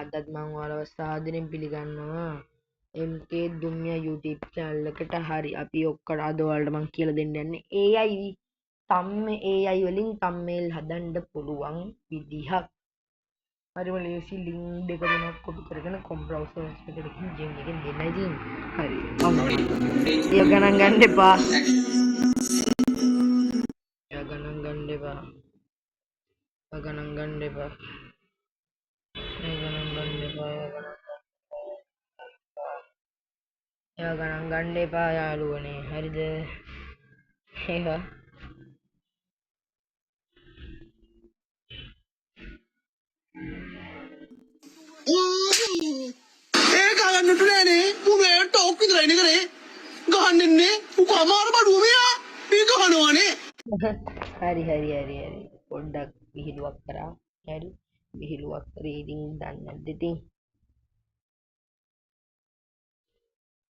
අදත් මම ඔයාලව සාදරයෙන් පිළිගන්නවා MK දුම්නිය YouTube channel එකට. හරි අපි ඔක්කොට අද ඔයාලට මම කියලා දෙන්න යන්නේ AI වලින් thumbnail හදන්න පුළුවන් විදිහක්. හරිම ලේසි link දෙක තුනක් copy කරගෙන com browser එකකට ගිහින් gem එකෙන් දෙන්නයි තියෙන්නේ. හරි. ඒක ගණන් ගන්න එපා. ගණන් ගන්න එපා. ගණන් ගන්න එපා යාළුවනේ. හරිද? ඒවා ඒක ගන්නට නෑනේ උඹේ ටෝක් විතරයිනේ කරේ ගහන්නන්නේ උඹ අමාරු බඩුව මෙයා මේ ගහනවානේ හරි පොඩ්ඩක් විහිළුවක් කරා. හරි විහිළුවක් කරේ ඉතින් දන්නේ නැද්ද ඉතින්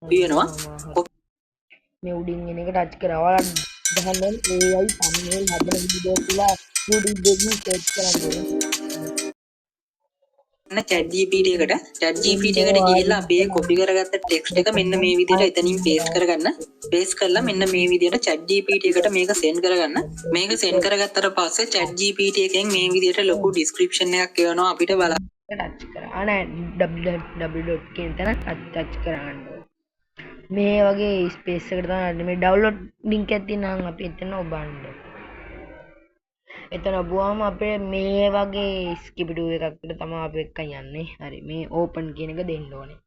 තියෙනවා මේ උඩින් එන එක ටච් කරා. ඔයාලා ගහන්න AI thumbnail හදන වීඩියෝ කියලා YouTube එකකින් සර්ච් කරන්න ඕනේ. chat GPT එකට ගිහිල්ලා අපි ඒ copy කරගත්ත text එක මෙන්න මේ විදිහට එතනින් paste කරගන්න. paste කරලා මෙන්න මේ විදිහට chat GPT එකට මේක send කරගන්න. මේක send කරගත්තට පස්සේ chat GPT එකෙන් මේ විදිහට ලොකු description එකක් එවනවා අපිට බලන්න. ටච් කරා නෑ www කියන තැන ටච් කරගන්න ඕනේ. මේ වගේ ස්පේස් එකට තමයි මේ ඩවුන්ලෝඩ් ලින්ක් එකක් තියෙනවා නම් අපි එතන ඔබන්න. එතන ඔබුවාම අපේ මේ වගේ ස්කිපිඩු එකකට තමයි අපි එක්ක යන්නේ. හරි මේ ඕපන් කියන එක දෙන්න ඕනේ.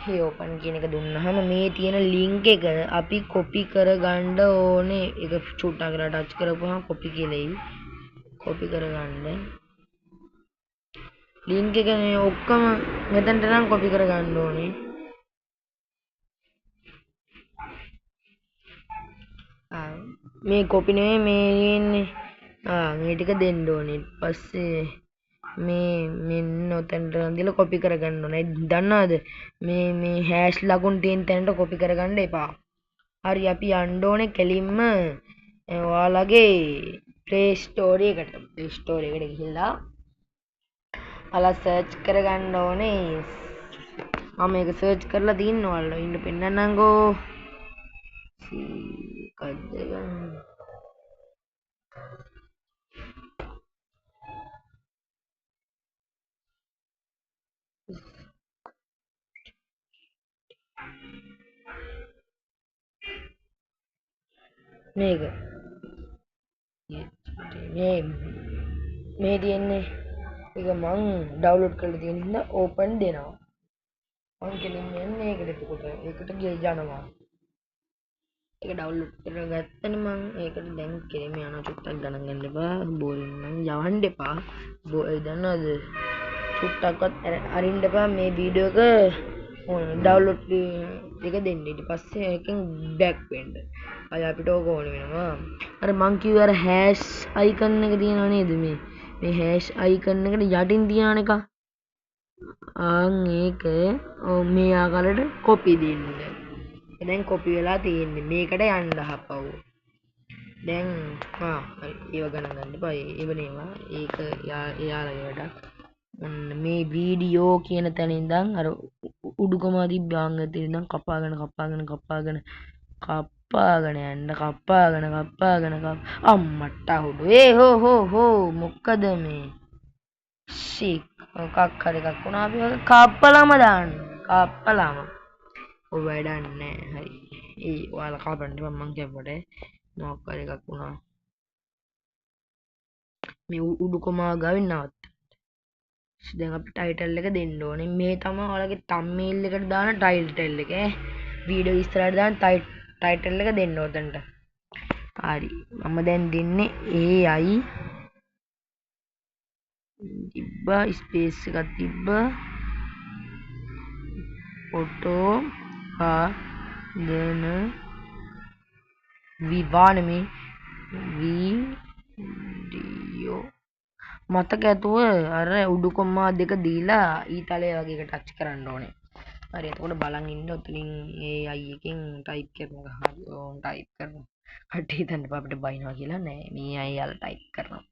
මේ ඕපන් කියන එක දුන්නාම මේ තියෙන ලින්ක් එක අපි කොපි කරගන්න ඕනේ. ඒක චුට්ටක් කරලා ටච් කරපුවාම කොපි කියලා එයි. කොපි කරගන්න. ලින්ක් එක මේ ඔක්කොම මෙතනට නම් කොපි කරගන්න ඕනේ. මේ කොපි නෙමෙයි මේ ඉන්නේ මේ ටික දෙන්න ඕනේ. ඊපස්සේ මේ මෙන්න ඔතනට දාලා කොපි කරගන්න ඕනේ. දන්නවද මේ හෑෂ් ලකුණු තියෙන තැනට කොපි කරගන්න එපා. හරි අපි යන්න ඕනේ කෙලින්ම ඔයාලගේ Play Store එකට. Play Store එකට ගිහිල්ලා ඔයාලා සර්ච් කරගන්න ඕනේ. මම මේක සර්ච් කරලා තියෙනවා. ඔයාලට ඉන්න පෙන්නන්නම්කෝ. මේක මේ තියෙන්නේ ඒක මං ඩවුන්ලෝඩ් කරලා තියෙන හින්දා ඕපන් දෙනවා. මං කෙලින්ම යන්නේ ඒකට. එතකොට ඒකට යනවා. ඒක ඩවුන්ලෝඩ් කරගත්තනේ මං ඒකට දැන් කෙලින්ම යනවා. චුට්ටක් ගණන් ගන්න එපා. බෝරින් නම් යවන්න එපා. දන්නවද චුට්ටක්වත් අරින්න එපා. මේ වීඩියෝ එක ඩවුන්ලෝඩ් එක දෙන්න. ඊට පස්සේ ඒකෙන් බෑක් වෙන්න. අය අපිට ඕක ඕන වෙනවා. අර මං කිව්වේ අර හෑෂ් අයිකන් එක තියෙනව නේද මේ හෑෂ් අයිකන් එකට යටින් තියන එක. ඒක මේ ආකාරයට කොපි දෙන්න. දැන් කොපි වෙලා තියෙන්නේ. මේකට යන්න හපව්. දැන් ඒව ගණන් ගන්න එපා. ඒව නේවා. ඒක එයාලගේ වැඩක්. මේ වීඩියෝ කියන තැන ඉඳන් අර උඩුකම තිබ්බාංග තියෙන ඉඳන් කපාගෙන යන්න අම්මට අහුඩු හෝ මොකද මේ මොකක් හරි එකක් වුණා අපි කප්පලම දාන්න ඔය වැඩක් නෑ. හරි ඔයාලා කපන්න එපා මං කියපුවට මොකක් හරි එකක් වුණා මේ උඩුකම ගාවින් නවත්ත. දැන් අපි ටයිටල් එක දෙන්න ඕනේ. මේ තමයි ඔයාලගේ thumbnail එකට දාන ටයිටල් එක. වීඩියෝ ඉස්සරහට දාන ටයිටල් එක දෙන්න උතන්ට. හරි මම දැන් දෙන්නේ AI තිබ්බා ස්පේස් එකක් තිබ්බා ෆොටෝ දෙන විවානමේ වීඩියෝ මතක ඇතුව අර උඩුකොම්මා දෙක දීලා ඊතලය වගේ එක ටච් කරන්න ඕනේ. හරි එතකොට බලන් ඉන්න උතනින් AI එකෙන් ටයිප් කරනවා. හරි ඕන් ටයිප් කරනවා. කට්ටිය හිතන්න අපිට බයිනවා කියලා නෑ. මේ AI යාලා ටයිප් කරනවා.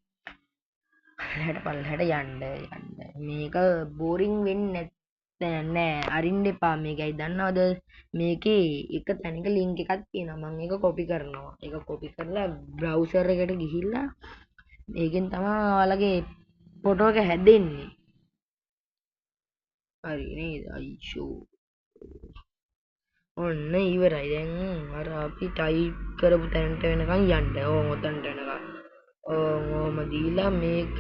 පල්ලහැට යන්න මේක බෝරිං වෙන්නේ නෑ අරින්න එපා මේකයි දන්නවද මේකේ එක තැනක ලින්ක් එකක් තියෙනවා මම ඒක කොපි කරනවා ඒක කොපි කරලා බ්‍රවුසර් එකට ගිහිල්ලා ඒකෙන් තමයි ඔයාලගේ ෆොටෝ එක හැදෙන්නේ හරි නේද අයිෂෝ ඔන්න ඉවරයි දැන් අර අපි ටයිප් කරපු තැනට වෙනකන් යන්න ඕම ඔතනට වෙනකන් ඕම දීලා මේක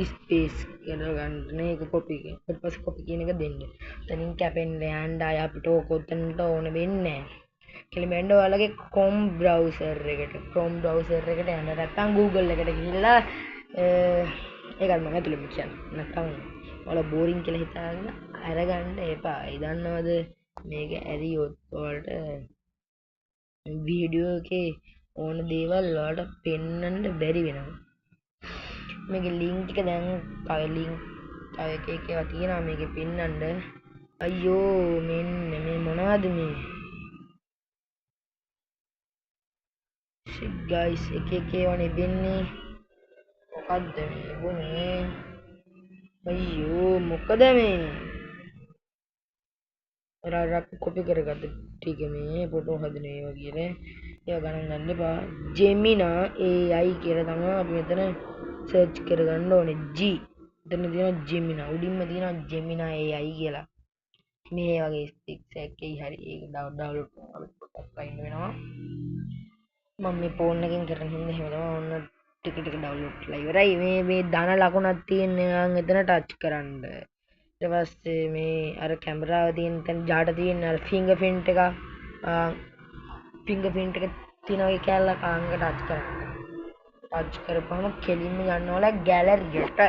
ස්පේස් කරගන්න මේක කොපි එක ඊට පස්සේ කොපි කියන එක දෙන්න එතනින් කැපෙන්න යන්න ආය අපිට ඕක ඔතනට ඕන වෙන්නේ නැහැ කෙලිමෙන්ඩ ඔයාලගේ Chrome browser එකට යන්න නැත්නම් Google එකට ගිහිල්ලා ඒකත් මම ඇතුළෙම කියන්නේ නැත්නම් ඔයාලා බෝරින් කියලා හිතාගෙන අරගන්න එපා ඒ දන්නවද මේක ඇරියොත් ඔයාලට වීඩියෝ එකේ ඕන දේවල් ඔයාලට පෙන්වන්න බැරි වෙනවා මේකේ ලින්ක් එක දැන් තව ලින්ක් තව එක ඒවා තියෙනවා මේකේ පෙන්වන්න අයියෝ මෙන්න මේ මොනවද මේ shit guys එක ඒවානේ දෙන්නේ මොකද්ද මේ වුනේ අයියෝ මොකද මේ රාරක් කොපි කරගත්ත ටික මේ ෆොටෝ හදන ඒවා කියලා ඒවා ගණන් ගන්න එපා ජෙමිනා AI කියලා තමයි අපි මෙතන සර්ච් කරගන්න ඕනේ G එතන තියෙනවා ජෙමිනා උඩින්ම තියෙනවා ජෙමිනා AI කියලා මේ වගේ ස්ටික්ස් එකේ හරි ඒක ඩවුන්ලෝඩ් කරලා අපිට පොඩ්ඩක් ෆයින් වෙනවා මම මේ ෆෝන් එකෙන් කරන හින්දා එහෙම තමයි ඔන්න ටික ටික ඩවුන්ලෝඩ් කරලා ඉවරයි මේ ධන ලකුණක් තියෙන්නේ නම් එතන ටච් කරන්න ඊට පස්සේ මේ අර කැමරාව තියෙන තැන ජාට තියෙන අර ෆින්ගර්ප්‍රින්ට් එක තියෙන ඔය කැල්ල කාංග ටච් කරන්න ටච් කරපුවම කෙලින්ම යන්න ඕන ගැලරියට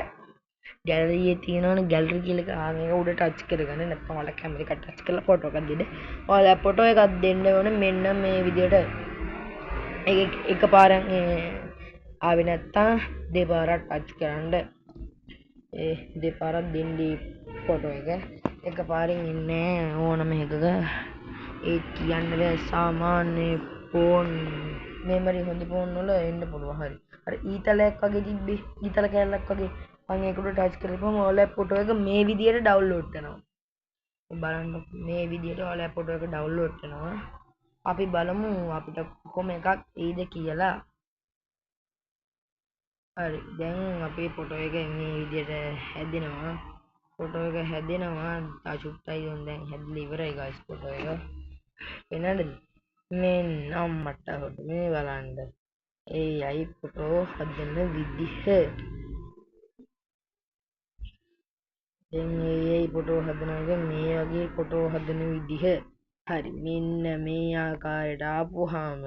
ගැලරියේ තියෙනවනේ ගැලරි කියලා එක ඒක උඩ ටච් කරගන්න නැත්නම් ඔයාලා කැමරා එක ටච් කරලා ෆොටෝ එකක් දෙන්න ඔයාලා ෆොටෝ එකක් දෙන්න ඕනේ මෙන්න මේ විදියට ඒක එකපාරක් ආවේ නැත්තම් දෙපාරක් ටච් කරන්න ඒ දෙපාරක් දෙන්නේ ෆොටෝ එක එකපාරින් ඉන්නේ ඕනම එකක ඒ කියන්න බෑ සාමාන්‍ය ෆෝන් මෙමරි හොඳ ෆෝන් වල එන්න පුළුවන් හරි අර ඊතලයක් වගේ තිබ්බේ ඊතල කැලලක් වගේ මම ඒකට ටච් කරපුවම ඔයාලා ෆොටෝ එක මේ විදියට ඩවුන්ලෝඩ් කරනවා බලන්න මේ විදියට ඔයාලා ෆොටෝ එක ඩවුන්ලෝඩ් කරනවා අපි බලමු අපිට කොහොම එකක් එයිද කියලා හරි දැන් අපේ ෆොටෝ එක මේ විදියට හැදෙනවා ෆොටෝ එක හැදෙනවා තාචුට්ටයි දැන් හැදලා ඉවරයි ගයිස් ෆොටෝ එක වෙනද මෙන්න අම්මට ෆොටෝ මේ බලන්න AI ෆොටෝ හදන විදිහ දැන් AI ෆොටෝ හදනවා මේ වගේ ෆොටෝ හදන විදිහ හරි මෙන්න මේ ආකාරයට ආපුවාම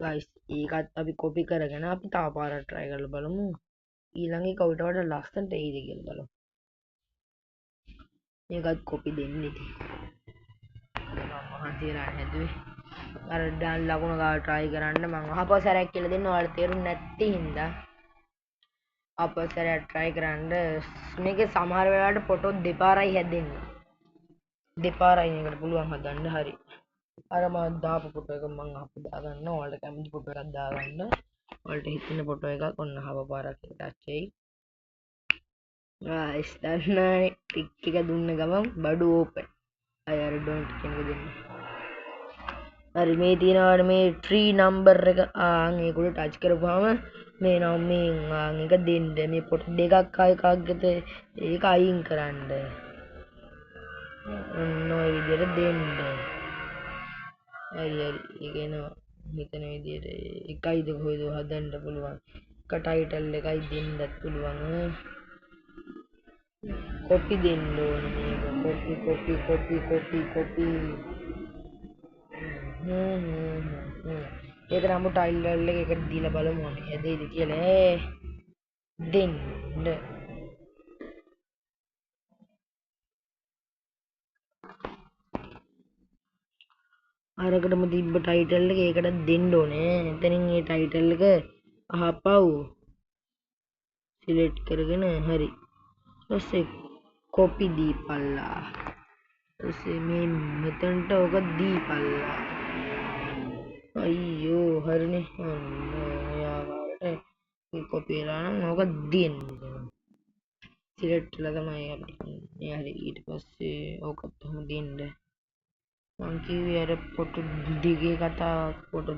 ගයිස් ඒකත් අපි කොපි කරගෙන අපි තව පාරක් try කරලා බලමු ඊළඟ එක උඩට වඩා ලස්සනට එයිද කියලා බලමු මේකත් කොපි දෙන්න ඉතින් මම මහන්සියලා හැදුවේ අර ඩාන් ලකුණ ගාව try කරන්න මම අහපසරයක් කියලා දෙන්න ඔයාලට තේරුන්නේ නැති හින්දා අපසරයක් try කරන්න මේකේ සමහර වෙලාවට ෆොටෝ දෙපාරයි හැදෙන්නේ දෙපාරයි මේකට පුළුවන් හදන්න හරි අර මම දාපු ෆොටෝ එක මම අපු දාගන්න ඔයාලට කැමති ෆොටෝ එකක් දාගන්න ඔයාලට හිතෙන ෆොටෝ එකක් ඔන්න හව පාරක් ටච් වෙයි ගයිස් දන්නානේ ටික් ටික දුන්න ගමන් බඩු ඕපන් අය අර ඩොන්ට් කියන එක දෙන්න හරි මේ තියෙනවා මේ ට්‍රී නම්බර් එක ඒක උඩ ටච් කරපුවාම මේ නම් මේ එක දෙන්න මේ පොට දෙකක් එකක් ගත ඒක අයින් කරන්න ඔන්න ඔය විදිහට දෙන්න හරි ඒක එනවා මෙතන විදිහට එකයිද කොහෙද හදන්න පුළුවන් එක ටයිටල් එකයි දෙන්නත් පුළුවන් කොපි දෙන්න ඕනේ මේක කොපි ඒක නම් ටයිටල් එක එකට දීලා බලමු අපි හැදෙයිද කියලා දෙන්න අරකටම තිබ්බ ටයිටල් එක ඒකට දෙන්න ඕනේ එතනින් මේ ටයිටල් එක අහපව් සිලෙක්ට් කරගෙන හරි ඊපස්සේ කොපි දීපල්ලා ඊපස්සේ මේ මෙතනට ඔක දීපල්ලා අයියෝ හරිනේ ඔන්න ඔයාලට කොපි වෙලා නම් ඕක දෙන්න. සිලෙක්ට් කරලා තමයි අපිට මේ හරි ඊට පස්සේ ඕකත් එහෙම දෙන්න. මං කිව්වේ අර ෆොටෝ දිගේ කතාවක් ෆොටෝ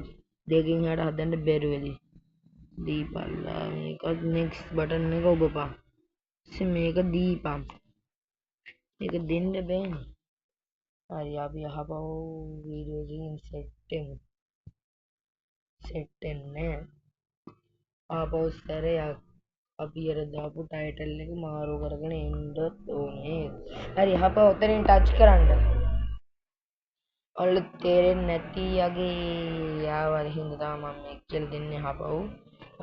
දෙකකින් එහාට හදන්න බැරුවද? දීපල්ලා මේක නෙක්ස්ට් බටන් එක ඔබපන්. ඉතින් මේක දීපන්. මේක දෙන්න බෑනේ. හරි අපි අහපව් වීඩියෝ එකකින් සෙට් වෙන්නේ. ආපහු සැරයක් අපි අර දාපු ටයිටල් එක මාරු කරගෙන එන්නත් ඕනේ. හරි අහපව් උතරින් ටච් කරන්න. ඔයාලට තේරෙන්නේ නැති යගේ යාවල හින්දා තමයි මම මේක කියලා දෙන්නේ අහපව්.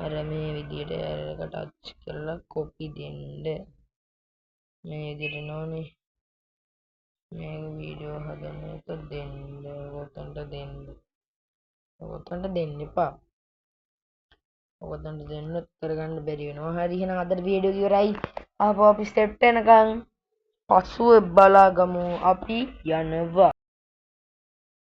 අර මේ විදියට අරක ටච් කරලා කොපි දෙන්න. මේ විදියට නෝනේ. මේ වීඩියෝ හදන එක දෙන්න. ඔතනට දෙන්න. ඔතනට දෙන්න එපා. ඔතනට දෙන්නත් කරගන්න බැරි වෙනවා. හරි එහෙනම් අද වීඩියෝ ඉවරයි. ආපහු අපි ස්ටෙප් වෙනකන් පසුව බලාගමු. අපි යනවා.